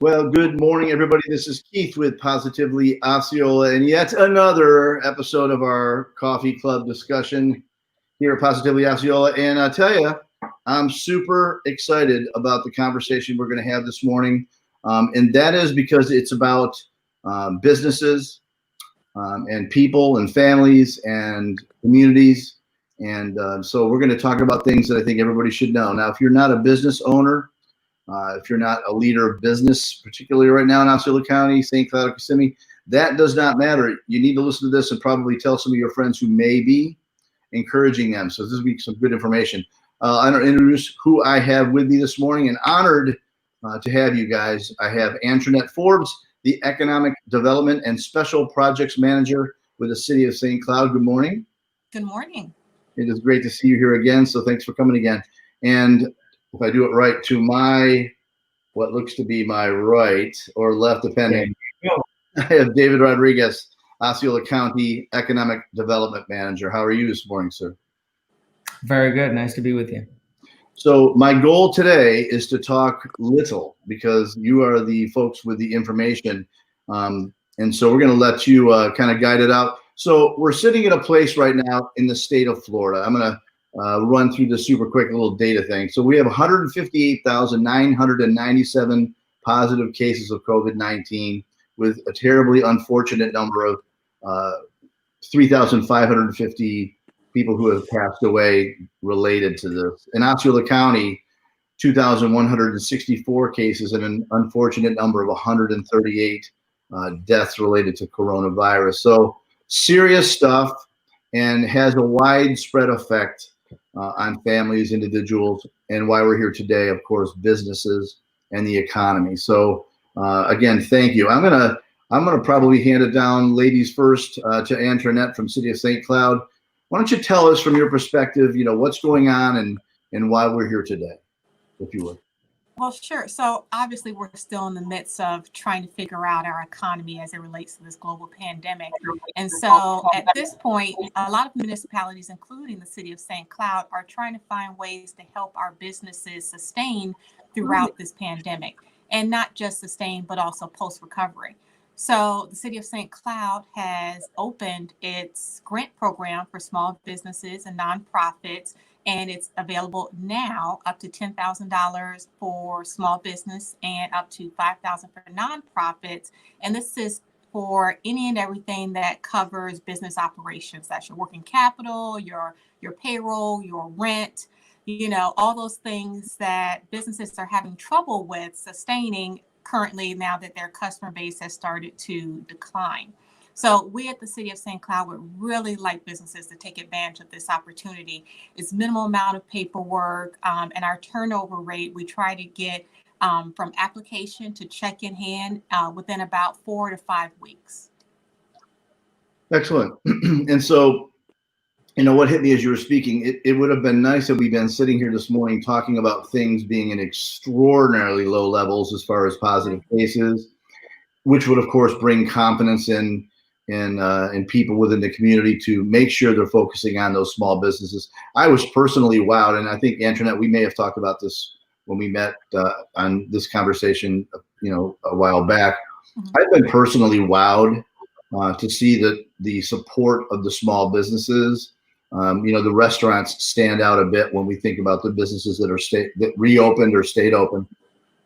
Well, good morning, everybody. This is Keith with Positively Osceola, and yet another episode of our coffee club discussion here at Positively Osceola. And I tell you, I'm super excited about the conversation we're going to have this morning, and that is because it's about businesses and people and families and communities. And so we're going to talk about things that I think everybody should know. Now, if you're not a business owner, if you're not a leader of business, particularly right now in Osceola County, St. Cloud, Kissimmee, that does not matter. You need to listen to this and probably tell some of your friends who may be, encouraging them. So this will be some good information. I'm going to introduce who I have with me this morning, and honored to have you guys. I have Antranette Forbes, the Economic Development and Special Projects Manager with the City of St. Cloud. Good morning. Good morning. It is great to see you here again. So thanks for coming again. And if I do it right, to my, what looks to be my right or left, depending, I have David Rodriguez, Osceola County Economic Development Manager. How are you this morning, sir? Very good. Nice to be with you. So my goal today is to talk little because you are the folks with the information. And so we're going to let you kind of guide it out. So we're sitting in a place right now in the state of Florida. I'm going to run through the super quick little data thing. So we have 158,997 positive cases of COVID-19 with a terribly unfortunate number of 3,550 people who have passed away related to this. In Osceola County, 2,164 cases and an unfortunate number of 138 deaths related to coronavirus. So serious stuff, and has a widespread effect on families, individuals, and why we're here today, of course, businesses and the economy. So again, thank you. I'm gonna probably hand it down, ladies first, to Antranette from City of St. Cloud. Why don't you tell us from your perspective, what's going on and why we're here today, if you would. Well, sure. So obviously we're still in the midst of trying to figure out our economy as it relates to this global pandemic. And so at this point, a lot of municipalities, including the City of St. Cloud, are trying to find ways to help our businesses sustain throughout this pandemic, and not just sustain, but also post-recovery. So the City of St. Cloud has opened its grant program for small businesses and nonprofits, and it's available now up to $10,000 for small business and up to $5,000 for nonprofits. And this is for any and everything that covers business operations. That's your working capital, your payroll, your rent, all those things that businesses are having trouble with sustaining currently now that their customer base has started to decline. So we at the City of St. Cloud would really like businesses to take advantage of this opportunity. It's minimal amount of paperwork, and our turnover rate, we try to get from application to check in hand within about 4 to 5 weeks. Excellent. And so, what hit me as you were speaking, it would have been nice if we'd been sitting here this morning talking about things being in extraordinarily low levels as far as positive cases, which would, of course, bring confidence in people within the community to make sure they're focusing on those small businesses. I was personally wowed, and I think, Antranette, we may have talked about this when we met on this conversation, a while back. Mm-hmm. I've been personally wowed to see the support of the small businesses. The restaurants stand out a bit when we think about the businesses that reopened or stayed open.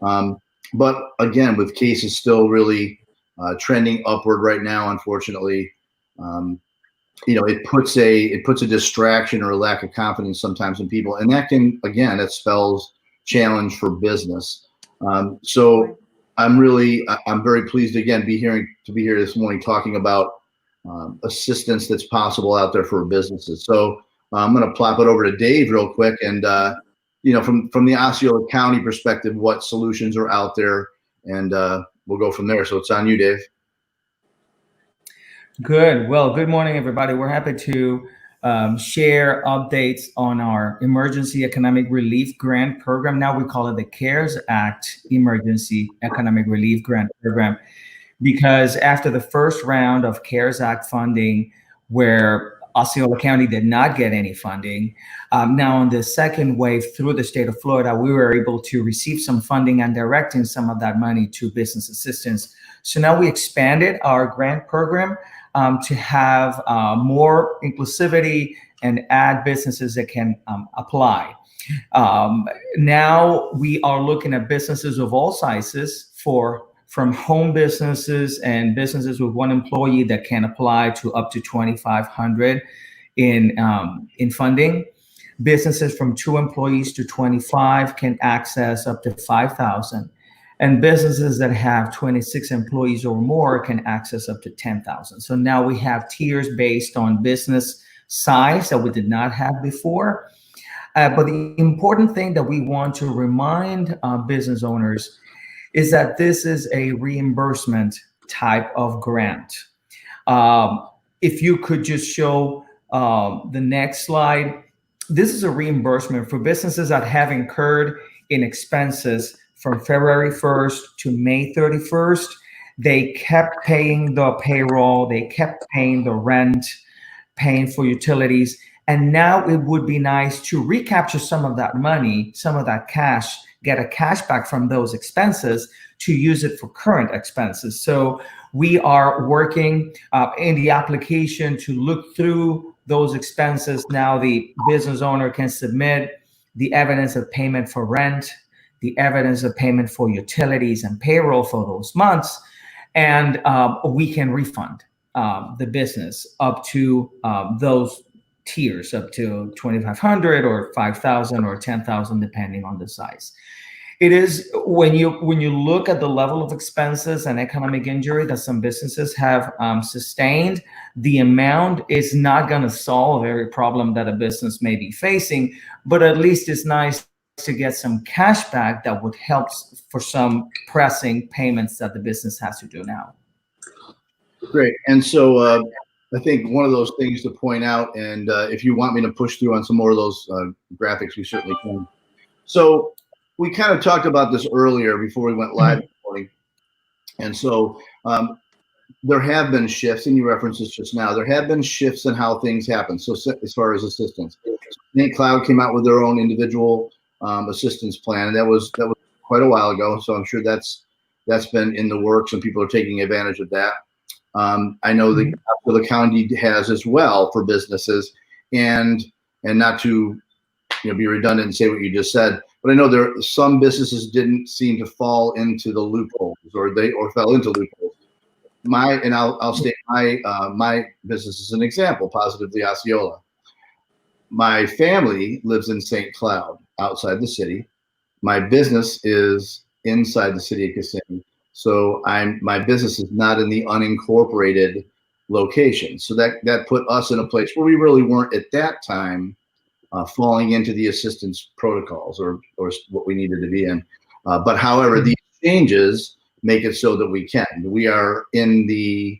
But again, with cases still really trending upward right now, unfortunately, it puts a distraction or a lack of confidence sometimes in people, and that spells challenge for business. So I'm very pleased again to be here this morning talking about assistance that's possible out there for businesses. So I'm going to plop it over to Dave real quick, and from the Osceola County perspective, what solutions are out there, and we'll go from there. So it's on you, Dave. Good. Well, good morning, everybody. We're happy to share updates on our Emergency Economic Relief Grant Program. Now we call it the CARES Act Emergency Economic Relief Grant Program, because after the first round of CARES Act funding, where Osceola County did not get any funding. Now, on the second wave through the state of Florida, we were able to receive some funding and directing some of that money to business assistance. So now we expanded our grant program to have more inclusivity and add businesses that can apply. Now we are looking at businesses of all sizes from home businesses and businesses with one employee that can apply to up to $2,500 in funding. Businesses from 2 employees to 25 can access up to $5,000. And businesses that have 26 employees or more can access up to $10,000. So now we have tiers based on business size that we did not have before. But the important thing that we want to remind business owners is that this is a reimbursement type of grant. If you could just show the next slide, this is a reimbursement for businesses that have incurred in expenses from February 1st to May 31st. They kept paying the payroll, they kept paying the rent, paying for utilities. And now it would be nice to recapture some of that money, some of that cash, get a cash back from those expenses to use it for current expenses. So we are working in the application to look through those expenses. Now the business owner can submit the evidence of payment for rent, the evidence of payment for utilities and payroll for those months, and we can refund the business up to those tiers, up to $2,500 or $5,000 or $10,000, depending on the size. It is when you look at the level of expenses and economic injury that some businesses have sustained, the amount is not going to solve every problem that a business may be facing, but at least it's nice to get some cash back that would help for some pressing payments that the business has to do now. Great. And so I think one of those things to point out, and if you want me to push through on some more of those graphics, we certainly can. So we kind of talked about this earlier before we went live this morning. And so there have been shifts, and you referenced this just now, there have been shifts in how things happen. So as far as assistance, St. Cloud came out with their own individual assistance plan, and that was quite a while ago. So I'm sure that's been in the works, and people are taking advantage of that. I know the Osceola County has as well for businesses, and not to be redundant and say what you just said, but I know some businesses didn't seem to fall into the loopholes, or fell into loopholes. I'll state my business as an example, Positively Osceola. My family lives in St. Cloud, outside the city. My business is inside the city of Kissimmee. So my business is not in the unincorporated location. So that put us in a place where we really weren't at that time falling into the assistance protocols or what we needed to be in. But however, these changes make it so that we can. We are in the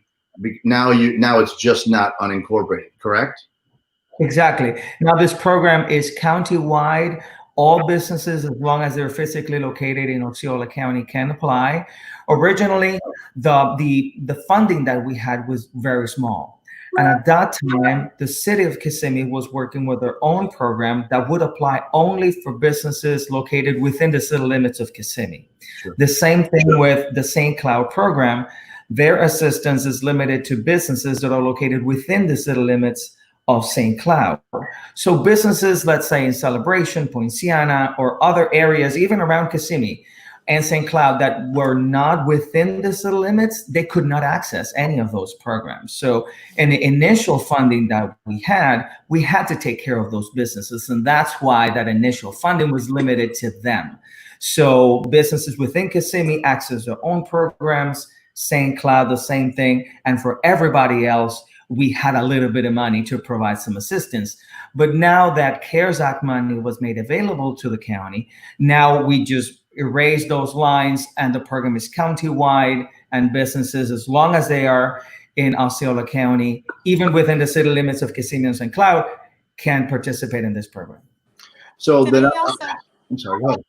now it's just not unincorporated, correct? Exactly. Now this program is county-wide. All businesses, as long as they're physically located in Osceola County, can apply. Originally, the funding that we had was very small. And at that time, the city of Kissimmee was working with their own program that would apply only for businesses located within the city limits of Kissimmee. Sure. The same thing with the St. Cloud program. Their assistance is limited to businesses that are located within the city limits of St. Cloud. So businesses, let's say in Celebration, Poinciana, or other areas, even around Kissimmee and St. Cloud that were not within the city limits, they could not access any of those programs. So in the initial funding that we had to take care of those businesses. And that's why that initial funding was limited to them. So businesses within Kissimmee access their own programs, St. Cloud, the same thing. And for everybody else, we had a little bit of money to provide some assistance. But now that CARES Act money was made available to the county, now we just erase those lines, and the program is county-wide, and businesses, as long as they are in Osceola County, even within the city limits of Kissimmee and St. Cloud, can participate in this program. So then, I'm sorry, go ahead.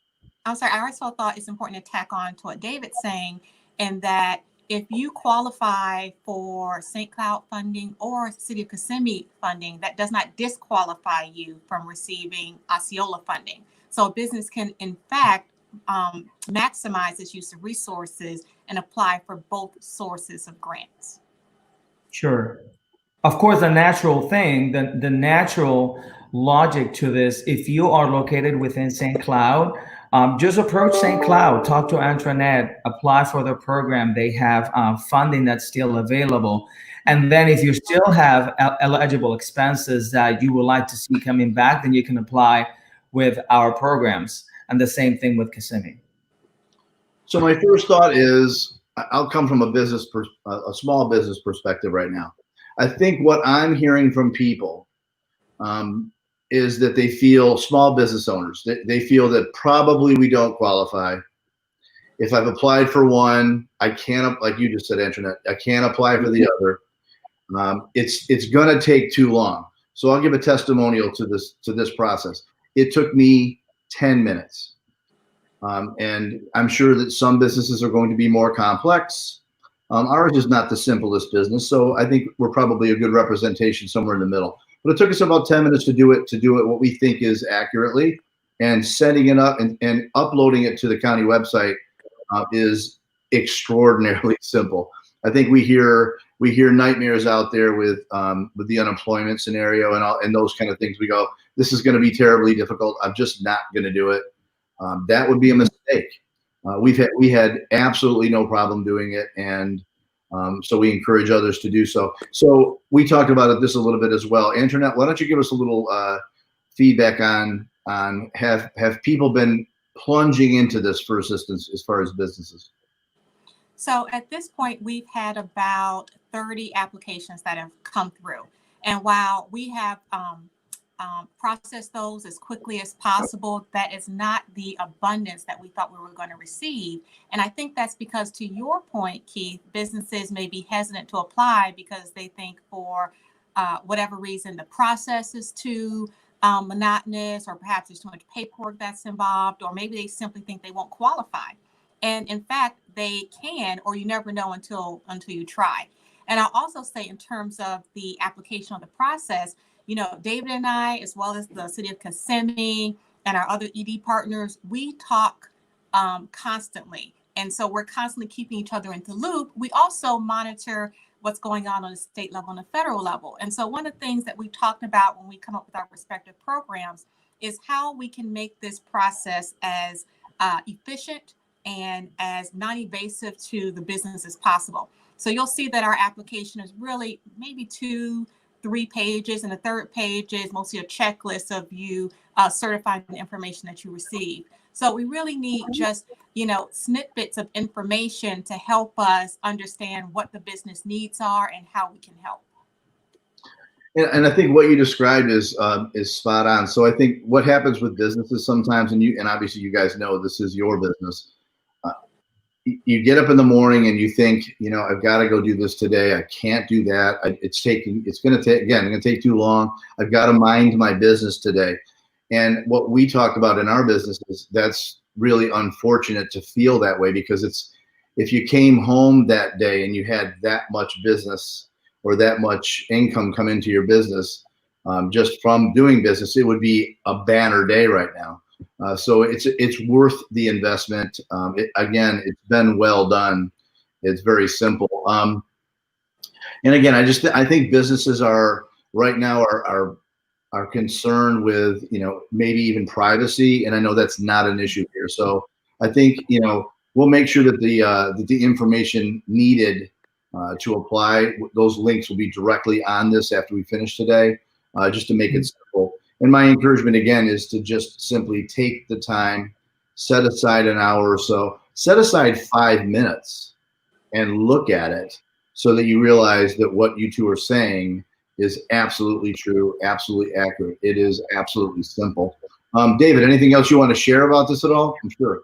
I'm sorry, I also thought it's important to tack on to what David's saying, and that if you qualify for St. Cloud funding or City of Kissimmee funding, that does not disqualify you from receiving Osceola funding. So a business can, in fact, maximize its use of resources and apply for both sources of grants. Sure. Of course, the natural thing, the natural logic to this, if you are located within St. Cloud, just approach St. Cloud, talk to Antranette, apply for the program. They have funding that's still available. And then if you still have eligible expenses that you would like to see coming back, then you can apply with our programs. And the same thing with Kissimmee. So my first thought is, I'll come from a small business perspective right now. I think what I'm hearing from people is that they feel, small business owners, they feel that probably we don't qualify. If I've applied for one, I can't, like you just said, Antranette, I can't apply for the other. It's gonna take too long. So I'll give a testimonial to this process. It took me 10 minutes. And I'm sure that some businesses are going to be more complex. Ours is not the simplest business, so I think we're probably a good representation somewhere in the middle. But it took us about 10 minutes to do it what we think is accurately, and setting it up and uploading it to the county website is extraordinarily simple. I think we hear nightmares out there with the unemployment scenario and those kind of things. We go, this is going to be terribly difficult. I'm just not going to do it. That would be a mistake. We had absolutely no problem doing it, and so we encourage others to do so. So we talked about this a little bit as well. Antranette, why don't you give us a little feedback on have people been plunging into this for assistance as far as businesses? So at this point, we've had about 30 applications that have come through, and while we have process those as quickly as possible, that is not the abundance that we thought we were going to receive. And I think that's because, to your point, Keith, businesses may be hesitant to apply because they think for whatever reason the process is too monotonous, or perhaps there's too much paperwork that's involved, or maybe they simply think they won't qualify. And in fact, they can, or you never know until you try. And I'll also say, in terms of the application of the process, you know, David and I, as well as the City of Kissimmee and our other ED partners, we talk constantly. And so we're constantly keeping each other in the loop. We also monitor what's going on the state level and the federal level. And so one of the things that we talked about when we come up with our respective programs is how we can make this process as efficient and as non-invasive to the business as possible. So you'll see that our application is really maybe 2-3 pages, and the third page is mostly a checklist of you certifying the information that you receive. So we really need just, you know, snippets of information to help us understand what the business needs are and how we can help. And I think what you described is spot on. So I think what happens with businesses sometimes, and obviously you guys know this is your business. You get up in the morning and you think, you know, I've got to go do this today. I can't do that. It's going to take too long. I've got to mind my business today. And what we talked about in our business is that's really unfortunate to feel that way, because if you came home that day and you had that much business or that much income come into your business just from doing business, it would be a banner day right now. So it's worth the investment. Again, it's been well done. It's very simple. And again, I think businesses are right now are concerned with, you know, maybe even privacy, and I know that's not an issue here. So I think, you know, we'll make sure that the information needed to apply, those links will be directly on this after we finish today, just to make it simple. And my encouragement again is to just simply take the time, set aside an hour or so, set aside 5 minutes and look at it so that you realize that what you two are saying is absolutely true, absolutely accurate. It is absolutely simple. David, anything else you want to share about this at all? I'm sure.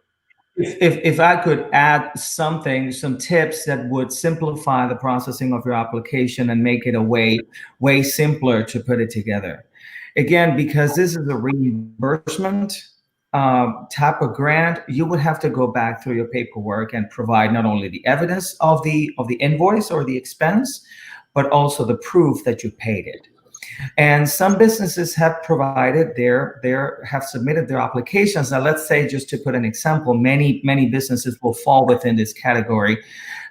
If I could add some tips that would simplify the processing of your application and make it a way simpler to put it together. Again, because this is a reimbursement type of grant, you would have to go back through your paperwork and provide not only the evidence of the invoice or the expense, but also the proof that you paid it. And some businesses have provided have submitted their applications. Now, let's say, just to put an example, many businesses will fall within this category.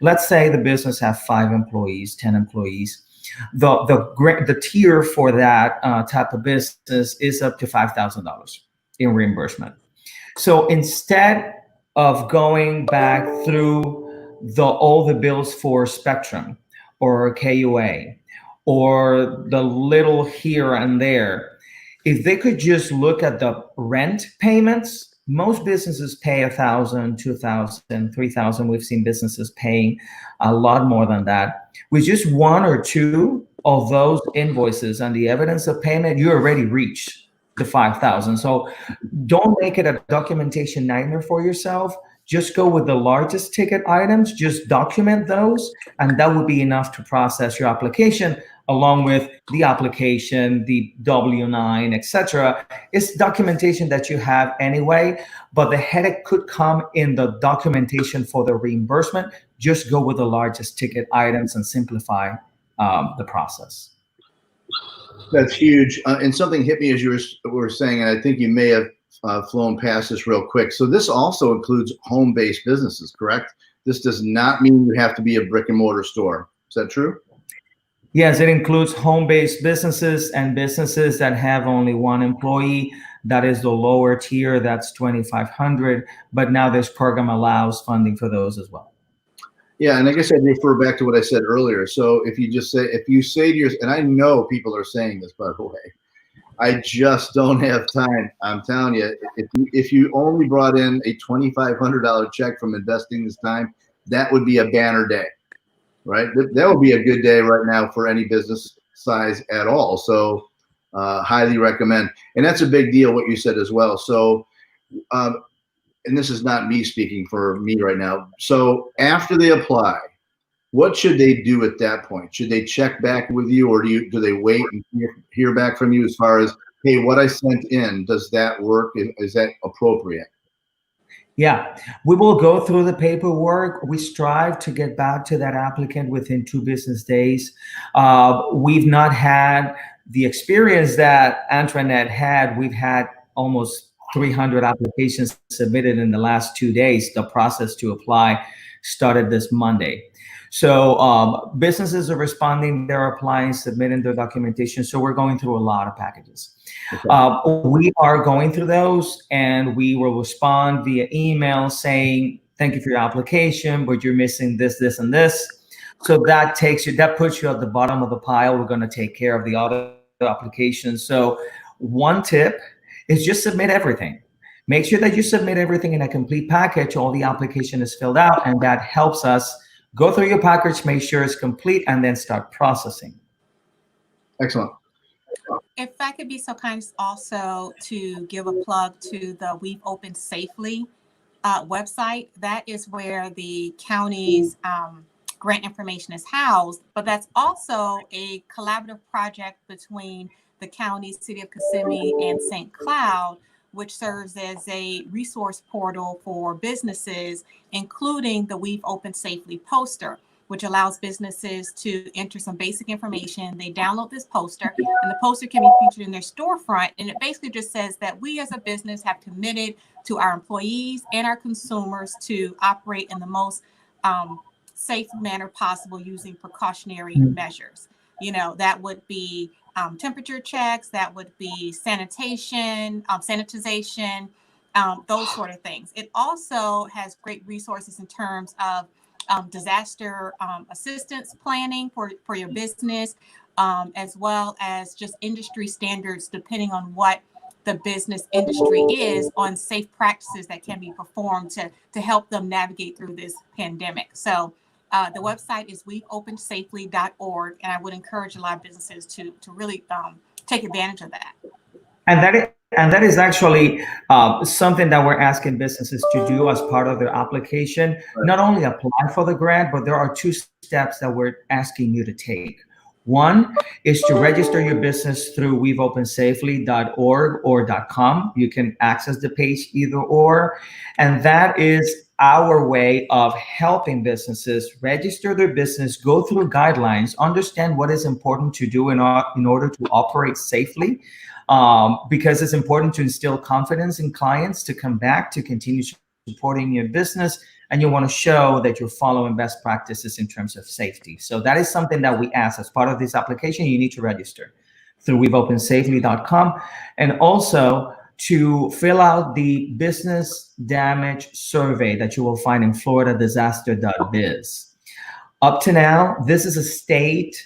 Let's say the business have 5 employees, 10 employees. The tier for that type of business is up to $5,000 in reimbursement. So instead of going back through all the bills for Spectrum or KUA or the little here and there, if they could just look at the rent payments, most businesses pay $1,000, $2,000, $3,000. We've seen businesses paying a lot more than that. With just 1 or 2 of those invoices and the evidence of payment, you already reach the $5,000. So don't make it a documentation nightmare for yourself. Just go with the largest ticket items, just document those, and that would be enough to process your application, along with the application, the W-9, etc. It's documentation that you have anyway, but the headache could come in the documentation for the reimbursement. Just go with the largest ticket items and simplify the process. That's huge. And something hit me as you were saying, and I think you may have flown past this real quick. So this also includes home-based businesses, correct? This does not mean you have to be a brick and mortar store. Is that true? Yes, it includes home-based businesses and businesses that have only 1 employee. That is the lower tier, that's $2,500. But now this program allows funding for those as well. Yeah, and I guess I'd refer back to what I said earlier. So if you say to yourself, and I know people are saying this, by the way, I just don't have time. I'm telling you, if you only brought in a $2,500 check from investing this time, that would be a banner day, right? That would be a good day right now for any business size at all. So highly recommend. And that's a big deal, what you said as well. So, and this is not me speaking for me right now. So after they apply, what should they do at that point? Should they check back with you, or do they wait and hear back from you as far as, hey, what I sent in, does that work? Is that appropriate? Yeah, we will go through the paperwork. We strive to get back to that applicant within 2 business days. We've not had the experience that Antranette had. We've had almost 300 applications submitted in the last 2 days. The process to apply started this Monday. So businesses are responding, they're applying, submitting their documentation. So we're going through a lot of packages. Okay. We are going through those, and we will respond via email saying, thank you for your application, but you're missing this, this, and this. So that puts you at the bottom of the pile. We're going to take care of the other applications. So one tip is just submit everything. Make sure that you submit everything in a complete package. All the application is filled out, and that helps us go through your package, make sure it's complete, and then start processing. Excellent. If I could be so kind as also to give a plug to the We've Opened Safely website. That is where the county's grant information is housed, but that's also a collaborative project between the county, City of Kissimmee, and St. Cloud, which serves as a resource portal for businesses, including the We've Opened Safely poster, which allows businesses to enter some basic information. They download this poster, and the poster can be featured in their storefront. And it basically just says that we as a business have committed to our employees and our consumers to operate in the most safe manner possible using precautionary measures. You know, that would be temperature checks, that would be sanitization, those sort of things. It also has great resources in terms of disaster assistance planning for your business, as well as just industry standards, depending on what the business industry is, on safe practices that can be performed to help them navigate through this pandemic. So the website is we'veopenedsafely.org, and I would encourage a lot of businesses to really take advantage of that. And that is actually something that we're asking businesses to do as part of their application. Not only apply for the grant, but there are 2 steps that we're asking you to take. One is to register your business through we'veopensafely.org or .com. You can access the page either or. And that is our way of helping businesses register their business, go through guidelines, understand what is important to do in order to operate safely, because it's important to instill confidence in clients to come back to continue supporting your business, and you want to show that you're following best practices in terms of safety. So that is something that we ask as part of this application. You need to register through we'veopensafely.com, and also to fill out the business damage survey that you will find in floridadisaster.biz. Up to now, this is a state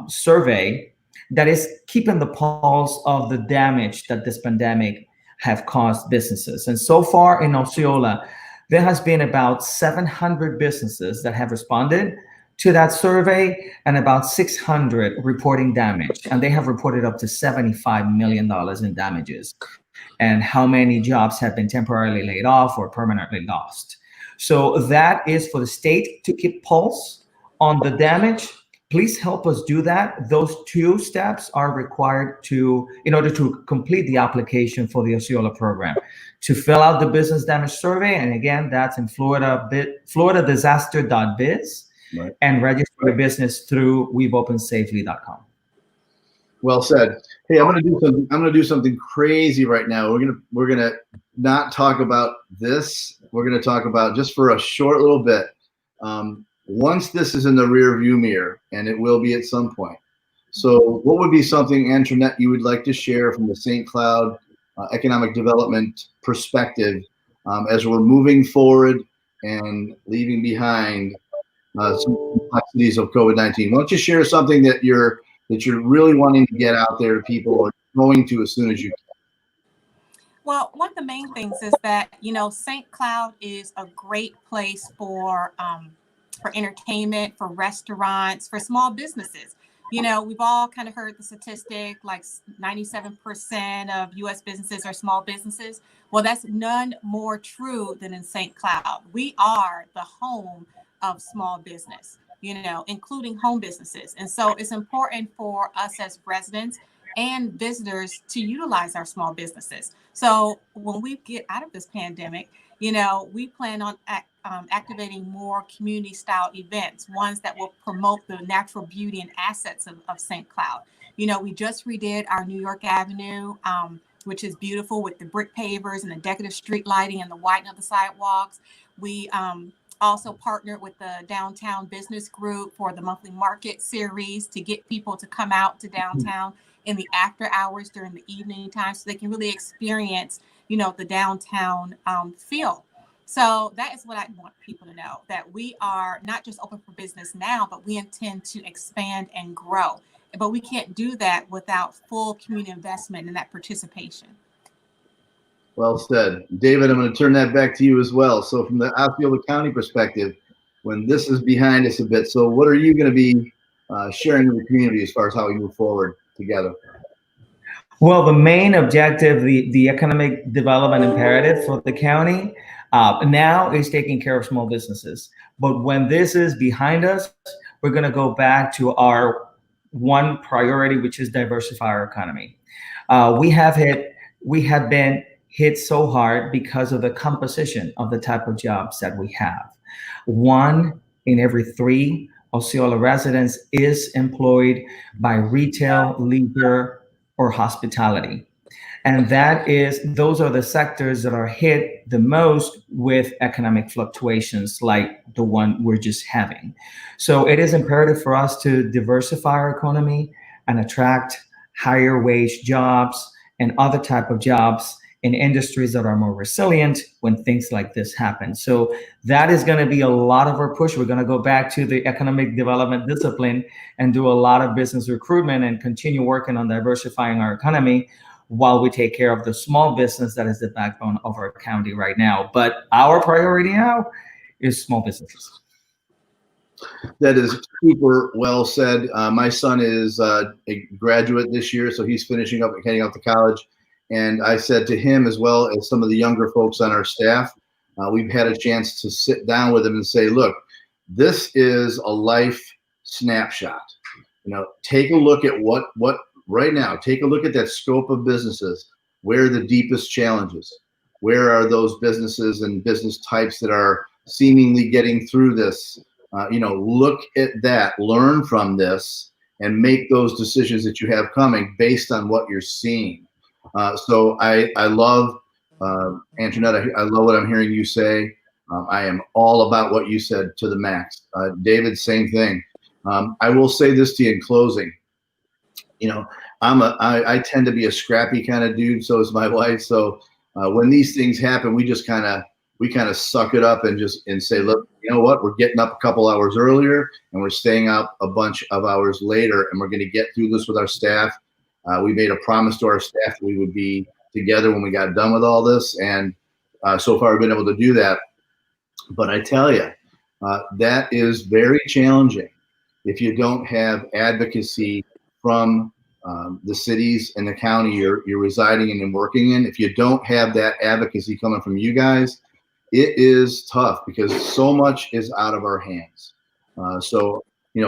survey that is keeping the pulse of the damage that this pandemic have caused businesses. And so far in Osceola, there has been about 700 businesses that have responded to that survey, and about 600 reporting damage. And they have reported up to $75 million in damages, and how many jobs have been temporarily laid off or permanently lost. So that is for the state to keep pulse on the damage. Please help us do that. Those two steps are required in order to complete the application for the Osceola program. To fill out the business damage survey, and again, that's in floridadisaster.biz. Right. And register your business through we'veopensafely.com. Well said. Hey, I'm gonna do something crazy right now. We're gonna not talk about this. We're gonna talk about, just for a short little bit, once this is in the rear view mirror, and it will be at some point. So what would be something, Antranette, you would like to share from the St. Cloud economic development perspective as we're moving forward and leaving behind some complexities of COVID-19? Why don't you share something that you're really wanting to get out there to people, or going to as soon as you can? Well, one of the main things is that, St. Cloud is a great place for entertainment, for restaurants, for small businesses. We've all kind of heard the statistic, like 97% of U.S. businesses are small businesses. Well, that's none more true than in St. Cloud. We are the home of small business, including home businesses. And so it's important for us as residents and visitors to utilize our small businesses. So when we get out of this pandemic, we plan on activating more community style events, ones that will promote the natural beauty and assets of St. Cloud. We just redid our New York Avenue, which is beautiful, with the brick pavers and the decorative street lighting and the whitening of the sidewalks. We also partnered with the Downtown Business Group for the monthly market series to get people to come out to downtown in the after hours during the evening time, so they can really experience, the downtown feel. So that is what I want people to know, that we are not just open for business now, but we intend to expand and grow. But we can't do that without full community investment and that participation. Well said. David, I'm going to turn that back to you as well. So from the Osceola County perspective, when this is behind us a bit, so what are you going to be sharing with the community as far as how we move forward together? Well, the main objective, the economic development imperative for the county now is taking care of small businesses. But when this is behind us, we're going to go back to our one priority, which is diversify our economy. We have been hit so hard because of the composition of the type of jobs that we have. 1 in every 3 Osceola residents is employed by retail, leisure, or hospitality. And those are the sectors that are hit the most with economic fluctuations like the one we're just having. So it is imperative for us to diversify our economy and attract higher wage jobs and other type of jobs in industries that are more resilient when things like this happen. So that is going to be a lot of our push. We're going to go back to the economic development discipline and do a lot of business recruitment and continue working on diversifying our economy while we take care of the small business that is the backbone of our county right now. But our priority now is small businesses. That is super well said. My son is a graduate this year, so he's finishing up and heading out to college. And I said to him, as well as some of the younger folks on our staff, we've had a chance to sit down with him and say, look, this is a life snapshot. take a look at what right now, take a look at that scope of businesses. Where are the deepest challenges? Where are those businesses and business types that are seemingly getting through this? Look at that, learn from this, and make those decisions that you have coming based on what you're seeing. So I love, Antranette, I love what I'm hearing you say. I am all about what you said to the max. David, same thing. I will say this to you in closing. I tend to be a scrappy kind of dude. So is my wife. So when these things happen, we kind of suck it up and say, look, you know what? We're getting up a couple hours earlier and we're staying up a bunch of hours later, and we're going to get through this with our staff. We made a promise to our staff that we would be together when we got done with all this, and so far we've been able to do that. But I tell you, that is very challenging if you don't have advocacy from the cities and the county you're residing in and working in. If you don't have that advocacy coming from you guys, it is tough because so much is out of our hands. So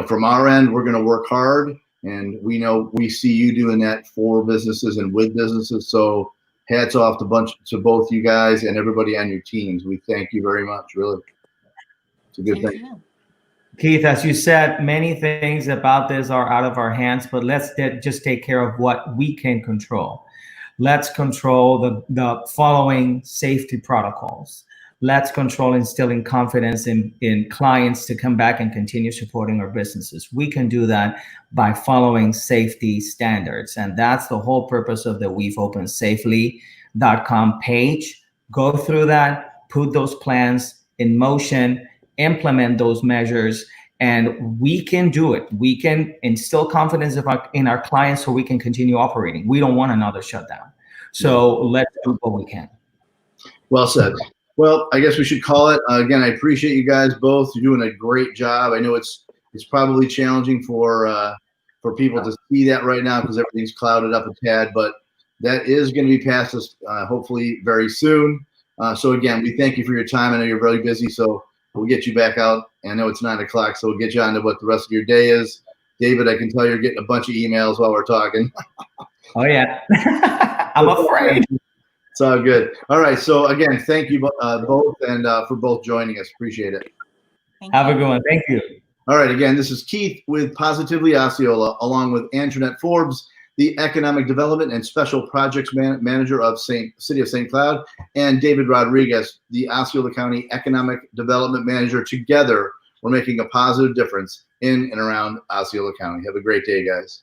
from our end, we're going to work hard, and we see you doing that for businesses and with businesses. So hats off to both you guys and everybody on your teams. We thank you very much. Really, it's a good thing. Keith, as you said, many things about this are out of our hands, but let's just take care of what we can control. Let's control the following safety protocols. Let's control instilling confidence in clients to come back and continue supporting our businesses. We can do that by following safety standards. And that's the whole purpose of the We've Opened Safely.com page. Go through that, put those plans in motion, implement those measures, and we can do it. We can instill confidence in our clients so we can continue operating. We don't want another shutdown. So let's do what we can. Well said. Well, I guess we should call it. Again, I appreciate you guys both. You're doing a great job. I know it's probably challenging for people to see that right now because everything's clouded up a tad, but that is going to be past us hopefully very soon. So again, we thank you for your time. I know you're very busy, so we'll get you back out. I know it's 9 o'clock, so we'll get you on to what the rest of your day is. David, I can tell you're getting a bunch of emails while we're talking. Oh, yeah. I'm afraid. It's all good. All right. So again, thank you both and for both joining us. Appreciate it. Have a good one. Thank you. All right. Again, this is Keith with Positively Osceola, along with Antranette Forbes, the Economic Development and Special Projects Manager of City of St. Cloud, and David Rodriguez, the Osceola County Economic Development Manager. Together, we're making a positive difference in and around Osceola County. Have a great day, guys.